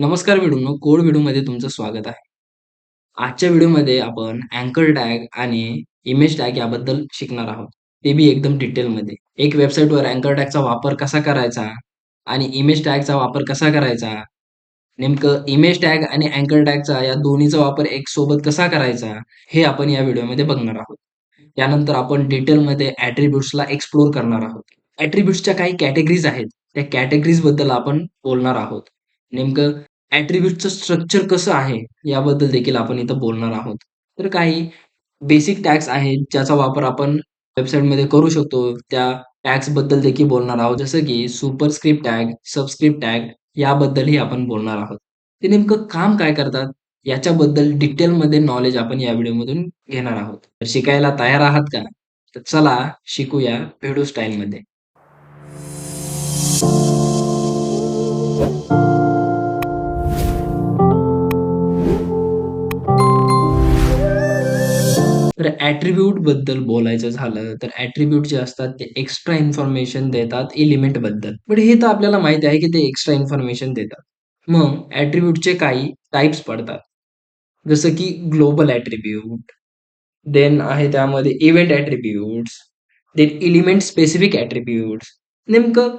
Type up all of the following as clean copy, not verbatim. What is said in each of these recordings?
नमस्कार मित्रांनो, कोड व्हिडिओमध्ये तुमचं स्वागत आहे. आजच्या व्हिडिओमध्ये आपण अँकर टॅग आणि इमेज टॅग याबद्दल शिकणार आहोत. ते बी एकदम डिटेलमध्ये. एक वेबसाईटवर अँकर टॅगचा वापर कसा करायचा आणि इमेज टॅगचा वापर कसा करायचा, नेमकं इमेज टॅग आणि अँकर टॅगचा या दोन्हीचा वापर एक सोबत कसा करायचा, हे आपण या व्हिडिओमध्ये बघणार आहोत. त्यानंतर आपण डिटेलमध्ये ॲट्रिब्यूट्सला एक्सप्लोर करणार आहोत. ॲट्रिब्यूट्सच्या काही कॅटेगरीज आहेत. त्या कॅटेगरीजबद्दल आपण बोलणार आहोत. नेमकं ॲट्रिब्यूटचं स्ट्रक्चर कसं आहे, याबद्दल देखील आपण इथं बोलणार आहोत. तर काही बेसिक टॅग्स आहेत, ज्याचा वापर आपण वेबसाईटमध्ये करू शकतो. त्या टॅग्सबद्दल देखील बोलणार आहोत. जसं की सुपरस्क्रिप्ट टॅग, सबस्क्रिप्ट टॅग याबद्दलही आपण बोलणार आहोत. ते नेमकं काम काय करतात, याच्याबद्दल डिटेलमध्ये नॉलेज आपण या व्हिडिओमधून घेणार आहोत. तर शिकायला तयार आहात का? तर चला शिकूया व्हिडिओ स्टाईलमध्ये. तर ॲट्रिब्यूट बद्दल बोलायचं झालं, तर ॲट्रिब्यूट जे असतात ते एक्स्ट्रा इन्फॉर्मेशन देतात एलिमेंट बद्दल. पण हे तर आपल्याला माहिती आहे, की ते एक्स्ट्रा इन्फॉर्मेशन देतात. मग ॲट्रिब्यूटचे काही टाइप्स पडतात. जसं की ग्लोबल ॲट्रिब्यूट, देन आहे त्यामध्ये event attributes, then element specific attributes. नेमकं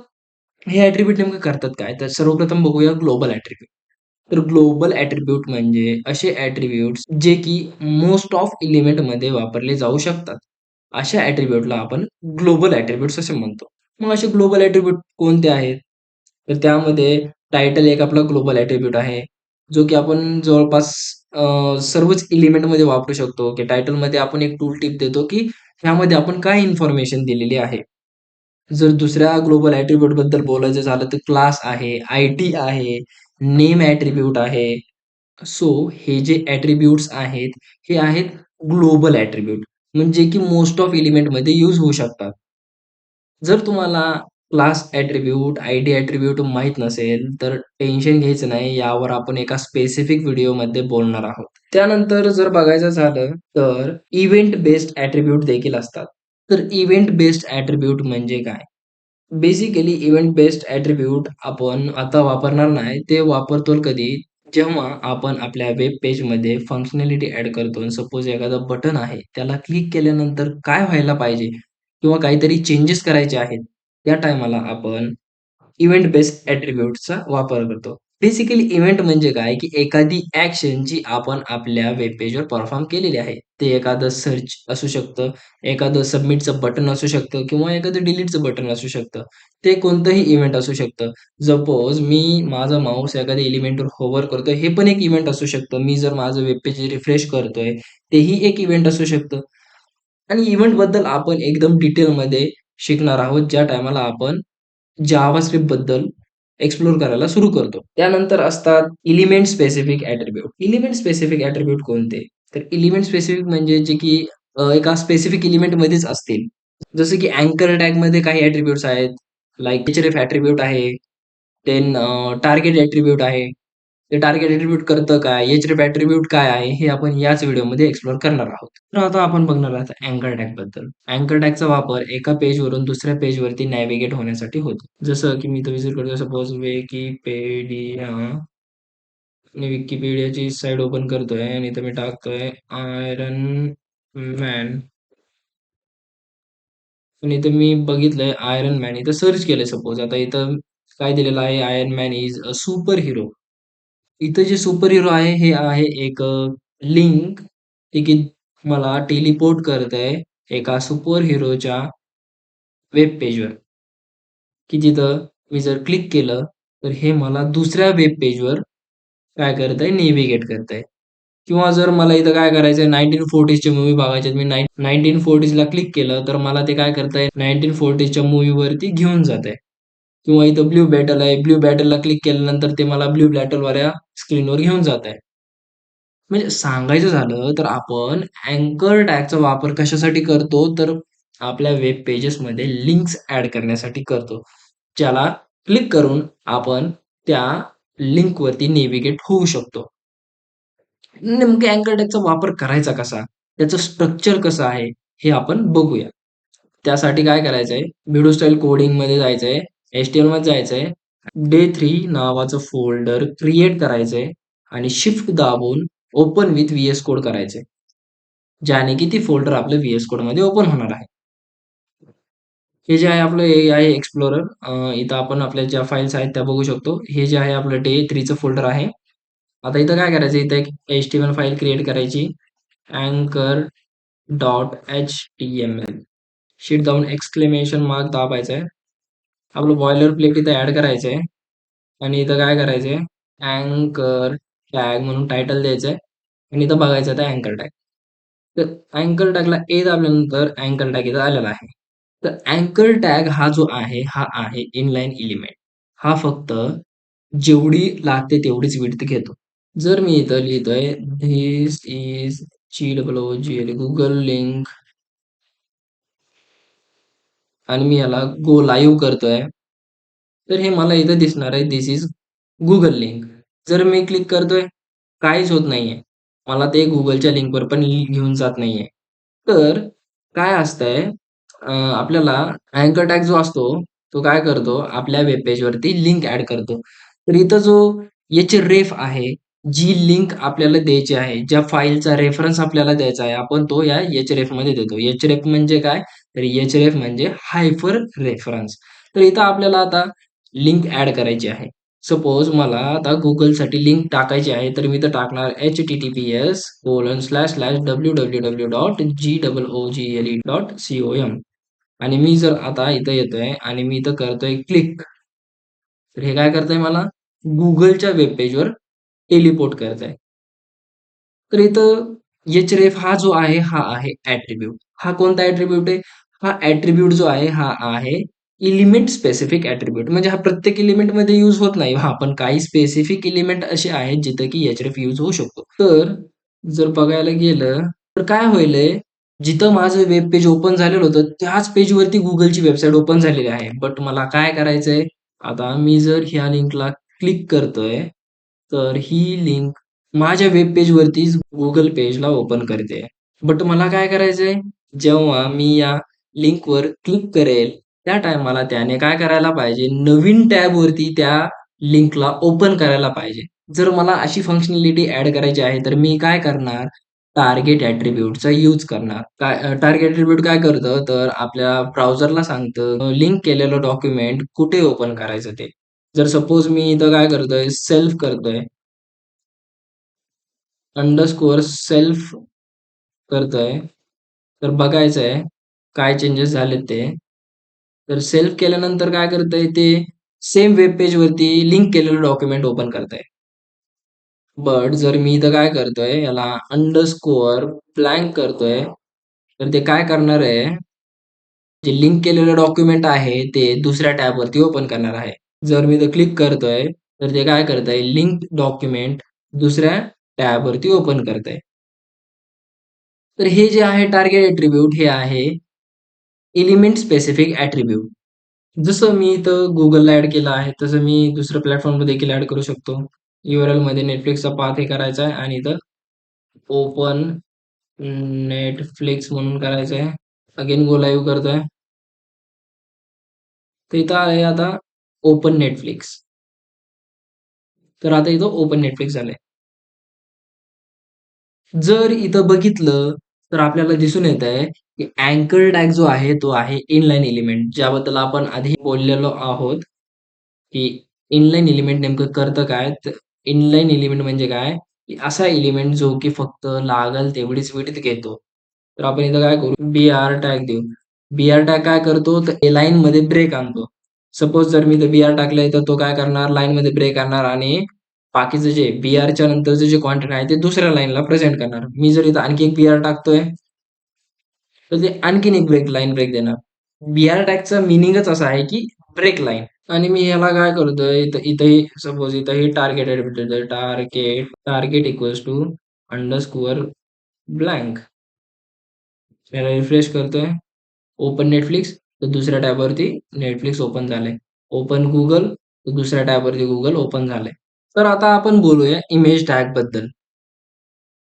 हे ॲट्रिब्यूट नेमकं करतात काय? तर सर्वप्रथम बघूया ग्लोबल ॲट्रिब्यूट. तर ग्लोबल ॲट्रिब्यूट म्हणजे असे ॲट्रिब्यूट्स जे की मोस्ट ऑफ एलिमेंटमध्ये वापरले जाऊ शकतात. अशा ॲट्रिब्यूटला आपण ग्लोबल ॲट्रिब्यूट्स असे म्हणतो. मग असे ग्लोबल ॲट्रिब्यूट कोणते आहेत? तर त्यामध्ये टायटल एक आपला ग्लोबल ॲट्रिब्यूट आहे, जो की आपण जवळपास सर्वच एलिमेंटमध्ये वापरू शकतो, की टायटलमध्ये आपण एक टूल टिप देतो, की ह्यामध्ये आपण काय इन्फॉर्मेशन दिलेली आहे. जर दुसऱ्या ग्लोबल ॲट्रिब्यूट बद्दल बोलायचं झालं तर क्लास आहे, आयडी आहे, नेम ॲट्रिब्यूट आहे. सो हे जे ॲट्रिब्यूट्स आहेत, हे आहेत ग्लोबल ॲट्रिब्यूट म्हणजे की मोस्ट ऑफ एलिमेंटमध्ये यूज होऊ शकतात. जर तुम्हाला क्लास ॲट्रिब्यूट, आयडी ॲट्रिब्यूट माहीत नसेल, तर टेन्शन घ्यायचं नाही. यावर आपण एका स्पेसिफिक व्हिडिओमध्ये बोलणार आहोत. त्यानंतर जर बघायचं झालं, तर इव्हेंट बेस्ड ॲट्रिब्यूट देखील असतात. तर इव्हेंट बेस्ड ॲट्रिब्यूट म्हणजे काय? बेसिकली इव्हेंट बेस्ड ॲट्रिब्यूट आपण आता वापरणार नाही. ते वापरतो कधी? जेव्हा आपण आपल्या वेब पेजमध्ये फंक्शनॅलिटी ॲड करतो. सपोज एखादं बटन आहे, त्याला क्लिक केल्यानंतर काय व्हायला पाहिजे किंवा काहीतरी चेंजेस करायचे आहेत, त्या टायमाला आपण इव्हेंट बेस्ड ॲट्रिब्यूट्सचा वापर करतो. बेसिकली इव्हेंट म्हणजे काय, की एखादी ॲक्शन जी आपण आपल्या वेब पेजवर परफॉर्म केलेली आहे. ते एखादं सर्च असू शकतं, एखादं सबमिटचं बटन असू शकतं किंवा एखादं डिलीटचं बटन असू शकतं. ते कोणतंही इव्हेंट असू शकतं. सपोज मी माझा माऊस एखाद्या एलिमेंटवर होव्हर करतोय, हे पण एक इव्हेंट असू शकतं. मी जर माझं वेब पेज रिफ्रेश करतोय, तेही एक इव्हेंट असू शकतं. आणि इव्हेंटबद्दल आपण एकदम डिटेलमध्ये शिकणार आहोत, ज्या टायमाला आपण जावास्क्रिप्टबद्दल एक्सप्लोर करायला सुरू करतो. त्यानंतर असतात element specific attribute. Element specific attribute कोणते? तर एलिमेंट स्पेसिफिक म्हणजे जे की एका स्पेसिफिक एलिमेंटमध्येच असतील. जसं की अँकर टॅगमध्ये काही ॲट्रिब्यूट्स आहेत, लाइक href ॲट्रिब्यूट आहे, देन टार्गेट ॲट्रिब्यूट आहे. ते टार्गेट ॲट्रिब्यूट करतं काय? href ॲट्रिब्यूट काय आहे? हे आपण याच व्हिडिओमध्ये एक्सप्लोर करणार आहोत. तर आता आपण बघणार आहोत अँकर टॅगबद्दल. अँकर टॅगचा वापर एका पेजवरून दुसऱ्या पेजवरती नॅव्हिगेट होण्यासाठी होतो. जसं की मी इथं विजिट करतोय सपोज विकिपीडिया मी विकिपीडियाची साईट ओपन करतोय आणि इथं मी टाकतोय आयरन मॅन आणि इथं मी बघितलंय आयरन मॅन इथं सर्च केलंय सपोज आता इथं काय दिलेलं आहे iron man is a super hero. इथं जे सुपर हिरो आहे हे आहे एक लिंक ते की मला टेलिपोर्ट करत आहे एका सुपर हिरोच्या वेब पेजवर, की जिथं मी जर क्लिक केलं तर हे मला दुसऱ्या वेब पेजवर काय करत आहे नेव्हिगेट करत आहे. किंवा जर मला इथं काय करायचंय 1940चे मूव्ही बघायचे आहेत, मी 1940ला क्लिक केलं तर मला ते काय करतंय 1940च्या मूव्हीवरती घेऊन जातंय. किंवा इथं ब्लू बॅटल आहे, ब्लू बॅटलला क्लिक केल्यानंतर ते मला ब्लू बॅटलवाल्या स्क्रीनवर घेऊन जातंय. म्हणजे सांगायचं झालं तर आपण अँकर टॅगचा वापर कशासाठी करतो, तर आपल्या वेब पेजेसमध्ये लिंक्स ॲड करण्यासाठी करतो. ज्याला क्लिक करून आपण त्या लिंकवरती नेव्हिगेट होऊ शकतो. नेमकं अँकर टॅगचा वापर करायचा कसा? त्याचं स्ट्रक्चर कसं आहे? हे आपण बघूया. त्यासाठी काय करायचंय, व्हिडिओ स्टाईल कोडिंगमध्ये जायचंय, HTMLमध्ये जायचंय डे 3 नावाचं फोल्डर क्रिएट करायचंय आणि शिफ्ट दाबून ओपन विथ व्हीएस कोड करायचंय. ज्याने की ती फोल्डर आपल्या व्हीएस कोड मध्ये ओपन होणार आहे. हे जे आहे आपलं हे आहे एक्सप्लोरर. इथं आपण आपल्या ज्या फाइल्स आहेत त्या बघू शकतो. हे जे आहे आपलं डे 3चं फोल्डर आहे. आता इथं काय करायचं, इथं एक HTML फाईल क्रिएट करायची. अँकर dot HTML. Sheet down exclamation mark दाबायचं आहे. आपलं बॉयलर प्लेट इथं ऍड करायचं आहे आणि इथं काय करायचंय, अँकर टॅग म्हणून टायटल द्यायचंय आणि इथं बघायचं आहे अँकर टॅग. तर अँकर टॅगला ए दाबल्यानंतर अँकर टॅग इथं आलेला आहे. तर अँकर टॅग हा जो आहे हा आहे इनलाईन एलिमेंट. हा फक्त जेवढी लागते तेवढीच विड्थ घेतो. जर मी इथं लिहितोय this is GOOGLE Google link आणि मी याला गो लाईव्ह करतोय, तर हे मला इथं दिसणार आहे दिस इज गुगल लिंक. जर मी क्लिक करतोय, काहीच होत नाहीये. मला ते Googleच्या लिंकवर पण घेऊन जात नाहीये. तर काय असतंय, आपल्याला अँकर टॅग जो असतो, तो काय करतो, आपल्या वेब पेजवरती लिंक ॲड करतो. तर इथं जो href आहे, जी लिंक आपल्याला द्यायची आहे, ज्या फाईलचा रेफरन्स आपल्याला द्यायचा आहे, आपण तो या href मध्ये देतो. href म्हणजे काय? तर href म्हणजे हायपर रेफरन्स. तर इथं आपल्याला आता लिंक ॲड करायची आहे. सपोज मला आता Googleसाठी लिंक टाकायची आहे, तर मी इथं टाकणार https://www.google.com आणि मी जर आता इथं येतोय आणि मी इथं करतोय क्लिक, तर हे काय करतंय मला Googleच्या वेब पेजवर टेलिपोर्ट करतंय. तर इथं href हा जो आहे, हा आहे ॲट्रिब्यूट. हा कोणता ॲट्रिब्यूट आहे? हा ॲट्रिब्यूट जो आहे, हा आहे एलिमेंट स्पेसिफिक ॲट्रिब्यूट. म्हणजे हा प्रत्येक एलिमेंटमध्ये यूज होत नाही. हां, पण काही स्पेसिफिक एलिमेंट असे आहेत जिथं की href यूज होऊ शकतो. तर जर बघायला गेलं, तर काय होईलय, जिथं माझं वेब पेज ओपन झालेलं होतं, त्याच पेजवरती Googleची वेबसाईट ओपन झालेली आहे. बट मला काय करायचंय, आता मी जर ह्या लिंकला क्लिक करतोय, तर ही लिंक माझ्या वेब पेजवरतीच Google पेजला ओपन करते. बट मला काय करायचंय, जेव्हा मी या लिंकवर क्लिक करेल, त्या टाईमाला त्याने काय करायला पाहिजे, नवीन टॅबवरती त्या लिंकला ओपन करायला पाहिजे. जर मला अशी फंक्शनॅलिटी ॲड करायची आहे, तर मी काय करणार, टार्गेट ॲट्रिब्यूटचा यूज करणार. काय टार्गेट ॲट्रिब्यूट काय करतं, तर आपल्या ब्राउझरला सांगतं लिंक केलेलं डॉक्युमेंट कुठे ओपन करायचं ते. जर सपोज मी इथं काय करतोय, सेल्फ करतोय, अंडरस्कोअर सेल्फ करतोय, तर बघायचंय काय चेंजेस झालेत ते. तर सेल्फ केल्यानंतर काय करतंय ते सेम वेब पेजवरती लिंक केलेलं डॉक्युमेंट ओपन करतंय. बट जर मी इथं काय करतोय, याला अंडरस्कोअर ब्लँक करतोय, तर ते काय करणार आहे, जे लिंक केलेलं डॉक्युमेंट आहे ते दुसऱ्या टॅबवरती ओपन करणार आहे. जर मी इथं क्लिक करतोय, तर ते काय करतंय, लिंक डॉक्युमेंट दुसऱ्या टॅबवरती ओपन करतंय. तर हे जे आहे टार्गेट ॲट्रिब्यूट हे आहे एलिमेंट स्पेसिफिक ॲट्रिब्यूट. जसं मी इथं Googleला ॲड केलं आहे, तसं मी दुसऱ्या प्लॅटफॉर्मवर देखील ॲड करू शकतो. URLमध्ये Netflixचा पाथ हे करायचा आहे आणि इथं ओपन Netflix म्हणून करायचं आहे. अगेन गो लाईव्ह करतोय. तर इथं आहे आता ओपन Netflix. तर आता इथं ओपन Netflix झालंय. जर इथं बघितलं, तर आपल्याला दिसून येतंय, की अँकर टॅग जो आहे, तो आहे इनलाईन एलिमेंट. ज्याबद्दल आपण आधी बोललेलो आहोत, की इनलाईन एलिमेंट नेमकं करतं काय? तर इनलाईन एलिमेंट म्हणजे काय? की असा एलिमेंट जो की फक्त लागेल तेवढीच विड्थ घेतो. तर आपण इथं काय करू? बीआर टॅग देऊ. बीआर टॅग काय करतो? तर लाईनमध्ये ब्रेक आणतो. सपोज जर मी इथं बीआर टाकलंय, तर तो काय करणार? लाईनमध्ये ब्रेक आणणार आणि बाकीचं जे बीआरच्या नंतरचं जे कंटेंट आहे, ते दुसऱ्या लाईनला प्रेझेंट करणार. मी जर इथं आणखी एक बीआर टाकतोय, तर ते आणखीन एक लाईन ब्रेक देणार. बीआर टॅगचा मीनिंगच असा आहे, की ब्रेक लाईन. आणि मी ह्याला काय करतोय, इथं इथंही सपोज इथंही target target equals to underscore blank. याला रिफ्रेश करतोय. ओपन नेटफ्लिक्स, तर दुसऱ्या टॅबवरती नेटफ्लिक्स ओपन झालंय. ओपन गुगल, तर दुसऱ्या टॅबवरती गुगल ओपन झालंय. तर आता आपण बोलूया इमेज टॅग बद्दल.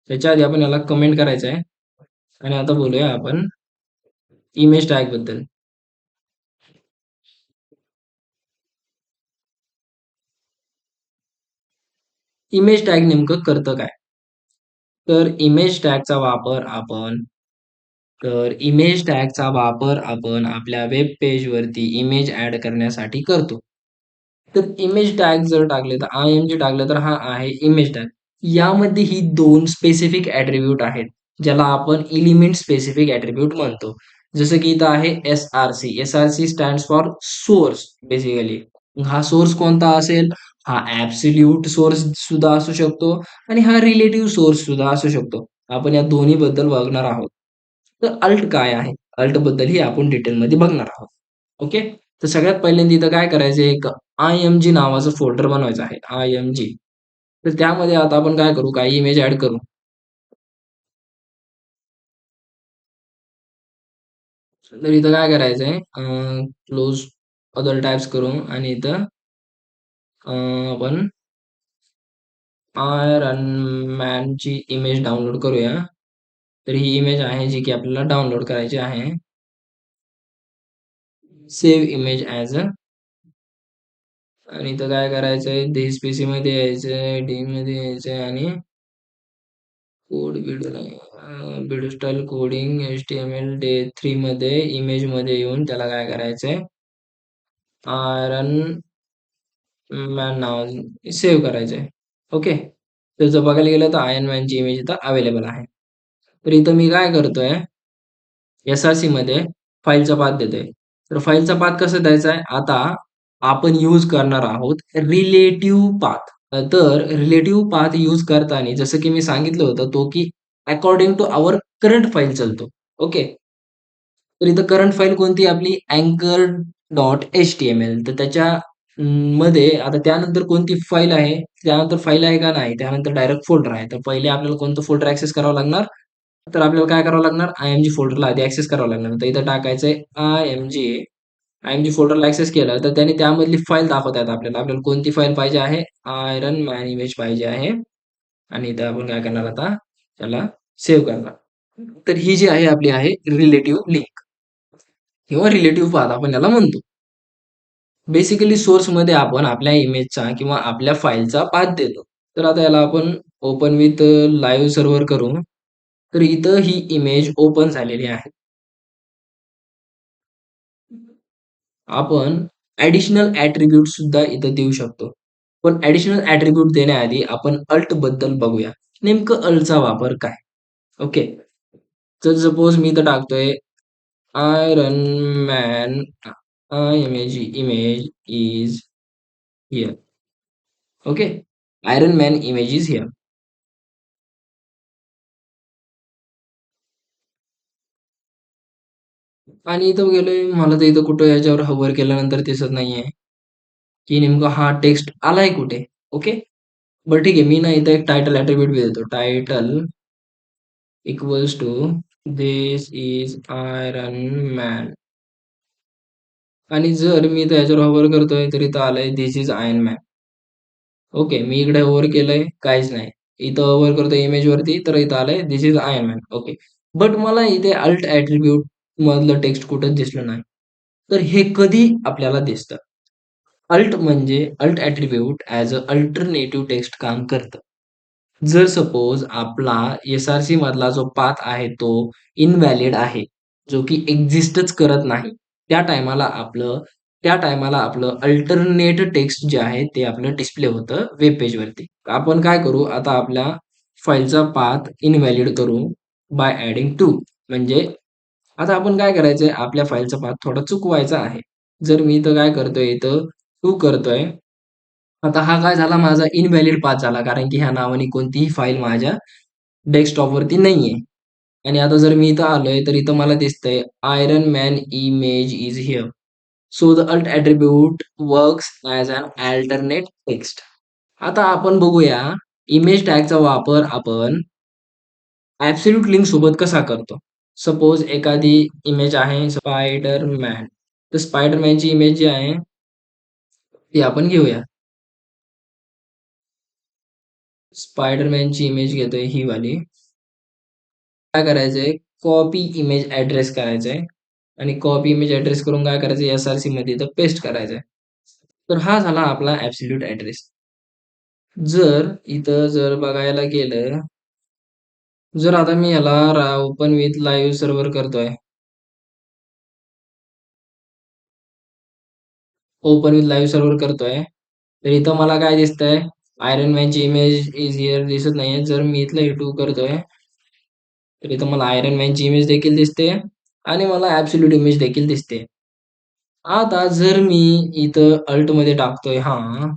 त्याच्या आधी आपण याला कमेंट करायचं आहे आणि आता बोलूया आपण इमेज टॅग बद्दल. इमेज टॅग नेमकं करतं काय? तर इमेज टॅगचा वापर आपण इमेज टॅगचा वापर आपण आपल्या वेब पेजवरती इमेज ॲड करण्यासाठी करतो. तर इमेज टॅग जर टाकले तर IMG टाकलं तर हा आहे इमेज टॅग. यामध्ये ही 2 स्पेसिफिक ॲट्रिब्यूट आहेत, ज्याला आपण एलिमेंट स्पेसिफिक ॲट्रिब्यूट म्हणतो. जसं की इथं आहे SRC. SRC stands for source basically. हा सोर्स कोणता असेल? हा ॲब्सोल्यूट सोर्स सुद्धा असू शकतो आणि हा रिलेटिव्ह सोर्स सुद्धा असू शकतो. आपण या दोन्हीबद्दल बघणार आहोत. तर अल्ट काय आहे? अल्टबद्दलही आपण डिटेलमध्ये बघणार आहोत. ओके. तर सगळ्यात पहिल्यांदा इथं काय करायचं आहे, एक IMG नावाचं फोल्डर बनवायचं आहे. IMG. तर त्यामध्ये आता आपण काय करू, काही इमेज ॲड करू. तर इथं काय करायचं आहे, क्लोज अदर टॅब्स करू आणि इथं आपण आयरन मॅनची इमेज डाउनलोड करूया. तर ही इमेज आहे जी की आपल्याला डाउनलोड करायची आहे. सेव्ह इमेज ॲज अ आणि इथं काय करायचंय, धिस पीसीमध्ये यायचंय, डी मध्ये यायचंय आणि code video style coding HTML day 3 मध्ये इमेज मध्ये येऊन त्याला काय करायचंय, आयरन मॅन नाव सेव्ह करायचंय. ओके. तर जर बघायला गेलं तर आयर्न मॅनची इमेज इथं अवेलेबल आहे. तर इथं मी काय करतोय, SRC मध्ये फाईलचा पाथ देतोय. तर फाईलचा पाथ कसा द्यायचा आहे? आता आपण यूज करणार आहोत रिलेटिव्ह पाथ. तर रिलेटिव्ह पाथ यूज करताना जसं की मी सांगितलं होतं तो की according to our current file चालतो. ओके. तर इथं करंट फाईल कोणती आपली अँकर डॉट HTML. तर त्याच्या मध्ये आता त्यानंतर कोणती फाईल आहे, त्यानंतर फाईल आहे का नाही, त्यानंतर डायरेक्ट फोल्डर आहे. तर पहिले आपल्याला कोणतं फोल्डर ॲक्सेस करावं लागणार? तर आपल्याला काय करावं लागणार? IMG फोल्डरला आधी ॲक्सेस करावं लागणार. तर इथं टाकायचंय IMG. IMG फोल्डरला ॲक्सेस केलं तर त्याने त्यामधली फाईल दाखवता येतात आपल्याला. आपल्याला कोणती फाईल पाहिजे आहे? आयरन मॅन इमेज पाहिजे आहे आणि इथं आपण काय करणार आता? त्याला सेव्ह करणार. तर ही जी आहे आपली आहे रिलेटिव्ह लिंक किंवा रिलेटिव्ह पाथ आपण याला म्हणतो. बेसिकली सोर्समध्ये आपण आपल्या इमेजचा किंवा आपल्या फाईलचा पाथ देतो. तर आता याला आपण ओपन विथ लाईव्ह सर्व्हर करू. तर इथं ही इमेज ओपन झालेली आहे. आपण ॲडिशनल ॲट्रिब्यूट सुद्धा इथं देऊ शकतो. पण ॲडिशनल ॲट्रिब्यूट देण्याआधी आपण अल्ट बद्दल बघूया. नेमकं अल्टचा वापर काय? ओके. तर सपोज मी इथं टाकतोय iron Man image is here. Okay. Iron Man image is here. आणि इथं गेलोय, मला तर इथं कुठं याच्यावर हॉवर केल्यानंतर दिसत नाहीये, की नेमका हा टेक्स्ट आलाय कुठे? ओके. बरं ठीक आहे. मी ना इथं एक टायटल ॲट्रिब्यूट बी देतो. Title equals to this is Iron Man आणि जर मी इथं याच्यावर हॉवर करतोय, तर इथं आलंय this is Iron Man. Okay. मी इकडे हॉवर केलंय, काहीच नाही. इथं हॉवर करतोय इमेजवरती, तर इथं आलंय this is Iron Man. Okay. But मला इथे अल्ट ॲट्रिब्यूट मधलं टेक्स्ट कुठंच दिसलं नाही. तर हे कधी आपल्याला दिसतं? अल्ट म्हणजे alt attribute as a alternative text काम करतं. जर सपोज आपला SRC मधला जो पाथ आहे तो इनव्हॅलिड आहे, जो की एक्झिस्टच करत नाही. त्या टायमाला आपलं त्या टायमाला आपलं अल्टरनेट टेक्स्ट जे आहे ते आपलं डिस्प्ले होतं वेब पेजवरती. आपण काय करू आता आपल्या फाईलचा पाथ इनव्हॅलिड करू बाय ॲडिंग टू. म्हणजे आता आपण काय करायचंय आपल्या फाईलचा पाथ थोडा चुकवायचा आहे. जर मी इथं काय करतोय इथं टू करतोय. आता हा काय झाला माझा इनव्हॅलिड पाथ झाला कारण की ह्या नावाने कोणतीही फाईल माझ्या डेस्कटॉपवरती नाहीये. आणि आता जर मी इथं आलोय तर इथं मला दिसतंय Iron Man image is here. So the alt attribute works as an alternate text. आता आपण बघूया इमेज टॅगचा वापर आपण ॲब्सोल्यूट लिंक सोबत कसा करतो. सपोज एखादी इमेज आहे स्पायडरमॅन. तर स्पायडरमॅनची इमेज जी आहे ती आपण घेऊया. स्पायडरमॅनची इमेज घेतोय ही वाली. काय करायचंय, कॉपी इमेज ॲड्रेस करायचंय आणि कॉपी इमेज ॲड्रेस करून काय करायचं SRC मध्ये इथं पेस्ट करायचंय. तर हा झाला आपला ॲब्सोल्यूट ॲड्रेस. जर बघायला गेलं, जर आता मी ह्याला ओपन विथ लाईव्ह सर्व्हर करतोय, ओपन विथ लाईव्ह सर्व्हर करतोय, तर इथं मला काय दिसतंय? आयरन मॅनची इमेज इज हिअर दिसत नाहीये. जर मी इथलं हे करतोय, तर इथं मला आयरन मॅनची इमेज देखील दिसते आणि मला ॲब्सोल्यूट इमेज देखील दिसते. आता जर मी इथं अल्टमध्ये टाकतोय हां,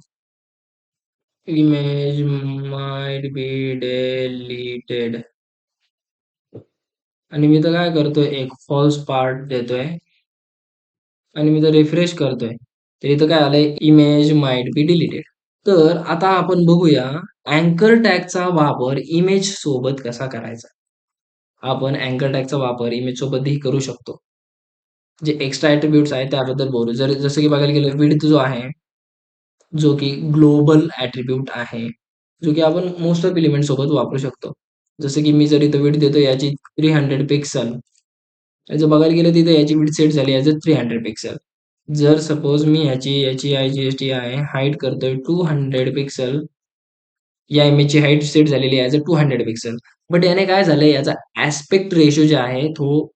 इमेज माइट बी डिलीटेड आणि मी इथं काय करतोय, एक फॉल्स पार्ट देतोय आणि मी इथं रिफ्रेश करतोय. तर इथं काय आलंय, इमेज माइट बी डिलीटेड. तर आता आपण बघूया अँकर टॅगचा वापर इमेज सोबत कसा करायचा. आपण अँकर टॅगचा वापर इमेज सोबतही करू शकतो. जे एक्स्ट्रा ॲट्रिब्यूट्स आहेत त्याबद्दल बोलू. जसं की बघायला गेलं विड्थ जो आहे, जो की ग्लोबल ॲट्रिब्यूट आहे, जो की आपण मोस्ट ऑफ एलिमेंट सोबत वापरू शकतो. जसं की मी जर इथं विड्थ देतो याची 300 पिक्सल. जर बघायला गेलं तिथे याची विड्थ सेट झाली ॲज अ 300 पिक्सल. जर सपोज मी याची IGST आहे, हाईट करतोय 200 पिक्सल. या इमेजची हाईट सेट झालेली आहे ॲज अ 200 पिक्सल. बट याने काय झालंय, याचा ॲस्पेक्ट रेशो जे आहे तो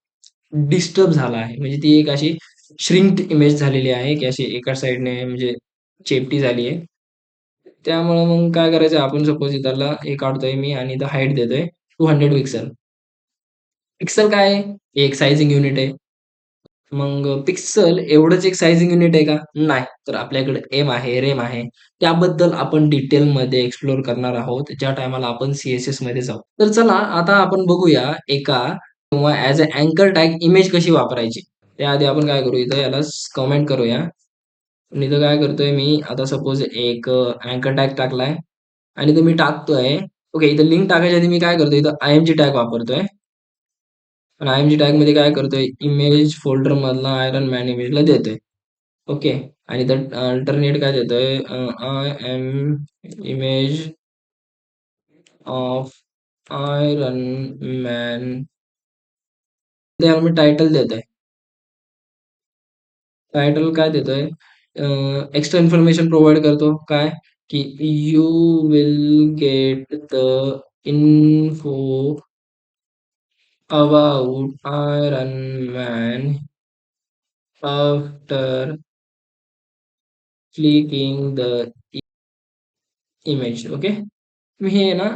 डिस्टर्ब झाला आहे. म्हणजे ती एक अशी श्रिंक्ड इमेज झालेली आहे, की अशी एका साइडने म्हणजे चेपटी झाली आहे. त्यामुळं मग काय करायचं, आपण सपोज इथला हे काढतोय मी आणि इथं हाईट देतोय 200 पिक्सल. पिक्सल काय आहे? हे एक साइझिंग युनिट आहे. मग पिक्सल एवढंच एक साइझिंग युनिट आहे का? नाही. तर आपल्याकडे एम आहे, रेम आहे. त्याबद्दल आपण डिटेलमध्ये एक्सप्लोर करणार आहोत, ज्या टायमाला आपण सी-एस-एसमध्ये जाऊ. तर चला आता आपण बघूया एका किंवा ॲज अ अँकर टॅग इमेज कशी वापरायची. त्याआधी आपण काय करू, इथं याला कमेंट करूया. आणि इथं काय करतोय मी, आता सपोज एक अँकर टॅग टाकलाय आणि इथं मी टाकतोय ओके, इथं लिंक टाकायच्या आधी मी काय करतोय, इथं आय-एम-जी टॅग वापरतोय. आणि आय-एम-जी टॅगमध्ये काय करतोय, इमेज फोल्डरमधला आयरन मॅन इमेजला देतोय. ओके. आणि इथं अल्टरनेट काय देतोय, I am image of Iron Man. त्याला मी टायटल देतोय. टायटल काय देतोय, एक्स्ट्रा इन्फॉर्मेशन प्रोव्हाईड करतो. काय? की you will get the info about Iron Man after clicking the image. Okay. मी हे ना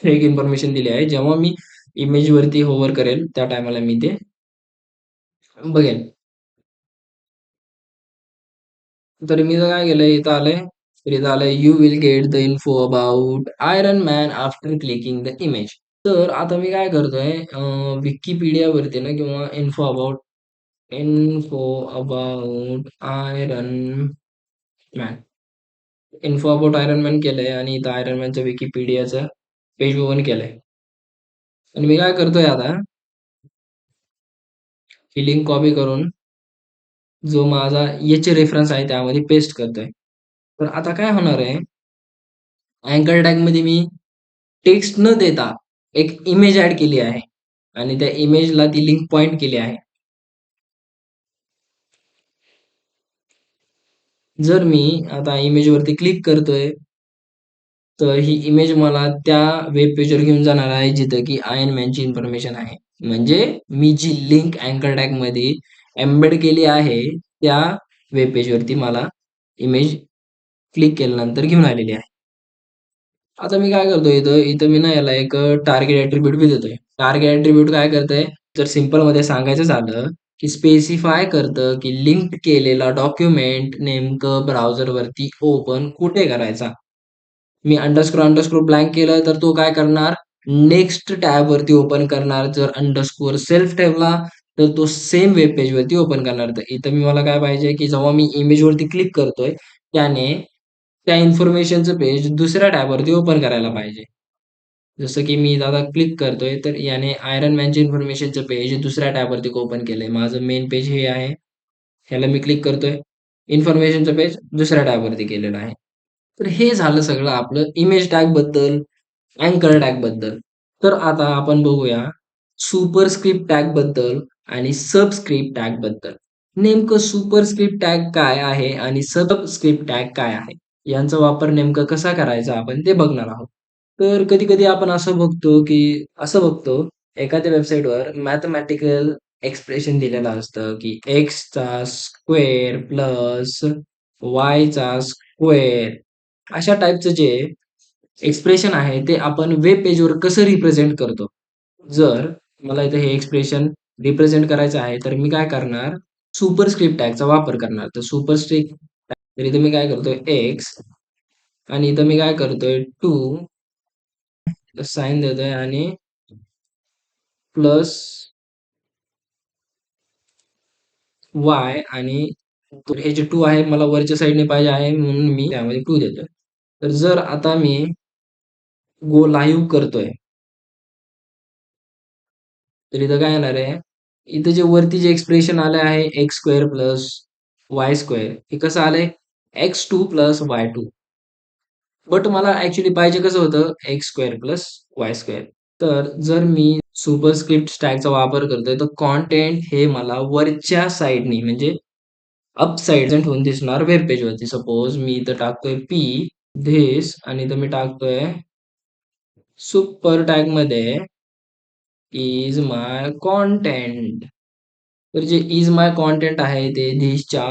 एक इन्फॉर्मेशन दिली आहे. जेव्हा मी इमेजवरती होव्हर करेल, त्या टायमाला मी ते बघेन. तर मी जर काय केलंय, इथं आलंय, तर इथं आलंय, "you will get the info about Iron Man after clicking the image." तर आता मी काय करतोय, Wikipediaवरती ना किंवा info about Iron man. Info about Iron man केलंय आणि इथं आयरन मॅनचं Wikipediaचं पेज ओपन केलंय. आणि मी काय करतोय आता, ही लिंक कॉपी करून जो माझा एच रेफरन्स आहे त्यामध्ये पेस्ट करतोय. तर आता काय होणार आहे, अँकर टॅगमध्ये मी टेक्स्ट न देता एक इमेज ॲड केली आहे आणि त्या इमेजला ती लिंक पॉइंट केली आहे. जर मी आता इमेजवरती क्लिक करतोय, तर ही इमेज मला त्या वेब पेजवर घेऊन जाणार आहे जिथं की आयर्न मॅनची इन्फॉर्मेशन आहे. म्हणजे मी जी लिंक अँकर टॅगमध्ये एम्बेड केली आहे, त्या वेब पेजवरती मला इमेज क्लिक केल्यानंतर घेऊन आलेली आहे. आता मी काय करतोय, इथं इथं मी ना याला एक टार्गेट ॲट्रिब्यूट बी देतोय. टार्गेट ॲट्रिब्यूट काय करतंय, जर सिंपलमध्ये सांगायचं झालं, की स्पेसिफाय करतं, की लिंक केलेला डॉक्युमेंट नेमकं ब्राउझरवरती ओपन कुठे करायचा. मी अंडरस्कोर ब्लँक केलं तर तो काय करणार, नेक्स्ट टॅबवरती ओपन करणार. जर अंडरस्कोर सेल्फ ठेवला तर तो सेम वेब पेजवरती ओपन करणार. तर इथं मला काय पाहिजे, की जेव्हा मी इमेजवरती क्लिक करतोय, त्याने त्या इन्फॉर्मेशनचं पेज दुसऱ्या टॅबवरती ओपन करायला पाहिजे. जसं की मी आता क्लिक करतोय, तर याने आयरन मॅनच्या इन्फॉर्मेशनचं पेज दुसऱ्या टॅबवरती ओपन केलंय. माझं मेन पेज हे आहे. ह्याला मी क्लिक करतोय. इन्फॉर्मेशनचं पेज दुसऱ्या टॅबवरती केलेलं आहे. तर हे झालं सगळं आपलं इमेज टॅगबद्दल, अँकर टॅगबद्दल. तर आता आपण बघूया सुपरस्क्रिप्ट टॅगबद्दल आणि सबस्क्रिप्ट टॅगबद्दल. नेमकं सुपरस्क्रिप्ट टॅग काय आहे आणि सबस्क्रिप्ट टॅग काय आहे? यांचा वापर नेमका कसा करायचा आपण ते बघणार आहोत. तर कधी-कधी आपण असं बघतो एखाद्या वेबसाईटवर मॅथेमॅटिकल एक्सप्रेशन दिलेलं असतं, की एक्सचा स्क्वेअर प्लस वायचा स्क्वेअर अशा टाइपचं जे एक्सप्रेशन आहे ते आपण वेब पेजवर कसं रिप्रेझेंट करतो. जर मला इथं हे एक्सप्रेशन रिप्रेझेंट करायचं आहे, तर मी काय करणार सुपरस्क्रिप्ट टॅगचा वापर करणार. तर सुपरस्क्रिप्ट तर इथे मी काय करतोय एक्स आणि इथं मी काय करतोय 2 साइन देतोय आणि प्लस वाय आणि हे जे 2 आहे मला वरच्या साइडने पाहिजे आहे म्हणून मी त्यामध्ये 2 देतोय. तर जर आता मी गो लाईव्ह करतोय, तर इथं काय येणार आहे? इथं जे वरती जे एक्सप्रेशन आलं आहे x square plus y square हे कसं आलंय? x2 plus y2. बट मला ॲक्चुअली पाहिजे कसं होतं x square plus y square. तर जर मी सुपरस्क्रिप्ट स्टॅगचा वापर करतोय, तर कंटेंट हे मला वरच्या साइडनी म्हणजे अप साइड होऊन दिसणार वेब पेजवरती. सपोज मी इथं टाकतोय पी धिस आणि इथं मी टाकतोय सुपर टॅगमध्ये इज माय कंटेंट. तर जे इज माय कंटेंट आहे ते धिसच्या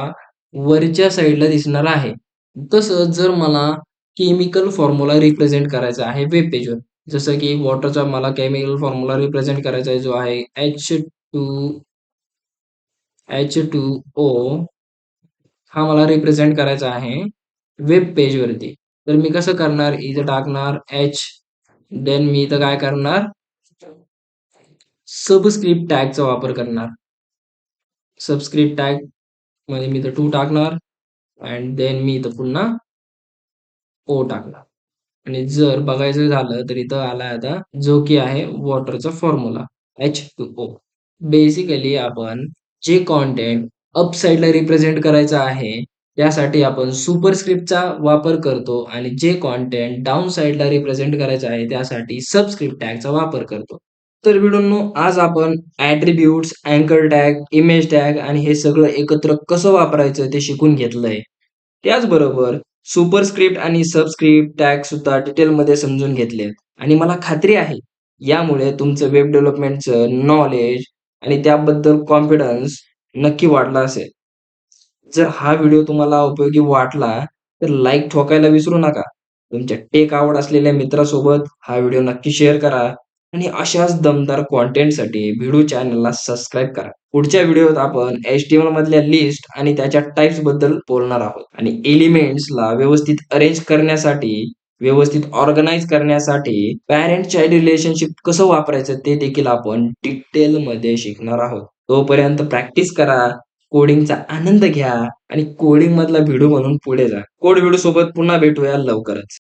वरच्या साइडला दिसणार आहे. तसंच जर मला केमिकल फॉर्म्युला रिप्रेझेंट करायचा आहे वेब पेजवर, जसं की वॉटरचा मला केमिकल फॉर्म्युला रिप्रेझेंट करायचा आहे जो आहे H2O हा मला रिप्रेझेंट करायचा आहे वेब पेजवरती. तर मी कसं करणार? इथं टाकणार एच देन मी इथं काय करणार? सबस्क्रिप्ट टॅगचा वापर करणार. सबस्क्रिप्ट टॅग मध्ये मी इथं 2 टाकणार अँड देन मी इथं पुन्हा ओ टाकणार. आणि जर बघायचं झालं तर इथं आलाय आता जो की आहे वॉटरचा फॉर्म्युला H2O. बेसिकली आपण जे कंटेंट अप साइडला रिप्रेझेंट करायचं आहे, त्यासाठी आपण सुपरस्क्रिप्टचा वापर करतो आणि जे कंटेंट डाउन साइडला रिप्रेझेंट करायचं आहे, त्यासाठी सबस्क्रिप्ट टॅगचा वापर करतो. तर मित्रांनो, आज आपण ॲट्रिब्यूट्स, अँकर टॅग, इमेज टॅग आणि हे सगळं एकत्र कसं वापरायचं ते शिकून घेतलंय. त्याचबरोबर सुपरस्क्रिप्ट आणि सबस्क्रिप्ट टॅग सुद्धा डिटेलमध्ये समजून घेतलेत आणि मला खात्री आहे, यामुळे तुमचं वेब डेव्हलपमेंटचं नॉलेज आणि त्याबद्दल कॉन्फिडन्स नक्की वाढला असेल. जर हा व्हिडिओ तुम्हाला उपयोगी वाटला, तर लाईक ठोकायला विसरू नका. तुमच्या टेक आवड असलेल्या मित्रासोबत हा व्हिडिओ नक्की शेअर करा आणि अशाच दमदार कंटेंटसाठी भिडू चॅनलला सबस्क्राईब करा. पुढच्या व्हिडिओत आपण HTML मधल्या लिस्ट आणि त्याच्या टाइप्स बद्दल बोलणार आहोत आणि एलिमेंट्सला व्यवस्थित अरेंज करण्यासाठी, व्यवस्थित ऑर्गनाइज करण्यासाठी पॅरेंट चाइल्ड रिलेशनशिप कसं वापरायचं ते देखील आपण डिटेलमध्ये शिकणार आहोत. तोपर्यंत प्रॅक्टिस करा, कोडिंगचा आनंद घ्या आणि कोडिंग मधला भिडू म्हणून पुढे जा. कोड भिडू सोबत पुन्हा भेटूया लवकरच.